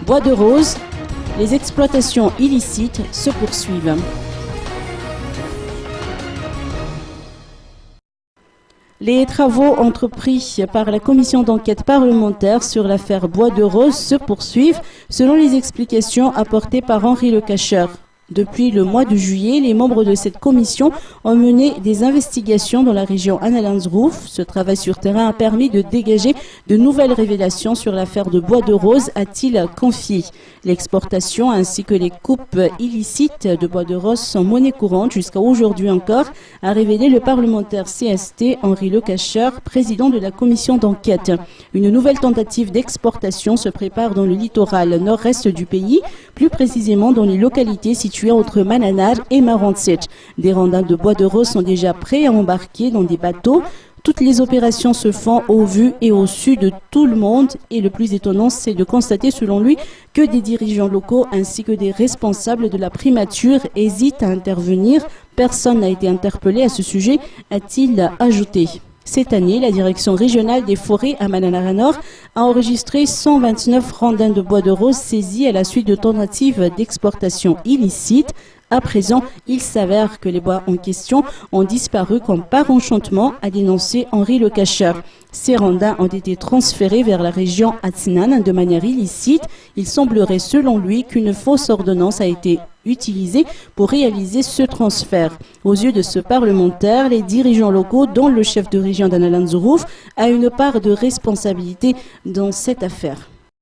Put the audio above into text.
Bois de Rose, les exploitations illicites se poursuivent. Les travaux entrepris par la commission d'enquête parlementaire sur l'affaire Bois de Rose se poursuivent selon les explications apportées par Henri Lecacheur. Depuis le mois de juillet, les membres de cette commission ont mené des investigations dans la région Annalandsruf. Ce travail sur terrain a permis de dégager de nouvelles révélations sur l'affaire de Bois de Rose, a-t-il confié. L'exportation ainsi que les coupes illicites de Bois de Rose sont monnaie courante jusqu'à aujourd'hui encore, a révélé le parlementaire CST Henri Lecacheur, président de la commission d'enquête. Une nouvelle tentative d'exportation se prépare dans le littoral nord-est du pays, plus précisément dans les localités situées entre Mananar et Marantset. Des randins de Bois de Rose sont déjà prêts à embarquer dans des bateaux. Toutes les opérations se font au vu et au su de tout le monde et le plus étonnant, c'est de constater selon lui que des dirigeants locaux ainsi que des responsables de la primature hésitent à intervenir. Personne n'a été interpellé à ce sujet, a-t-il ajouté. Cette année, la direction régionale des forêts à Mananara-Nord a enregistré 129 randins de Bois de Rose saisis à la suite de tentatives d'exportation illicite. À présent, il s'avère que les bois en question ont disparu comme par enchantement, a dénoncé Henri Lecacheur. Ces randins ont été transférés vers la région Atsinan de manière illicite. Il semblerait selon lui qu'une fausse ordonnance a été utilisée pour réaliser ce transfert. Aux yeux de ce parlementaire, les dirigeants locaux, dont le chef de région d'Annalandsruf, a une part de responsabilité dans cette affaire.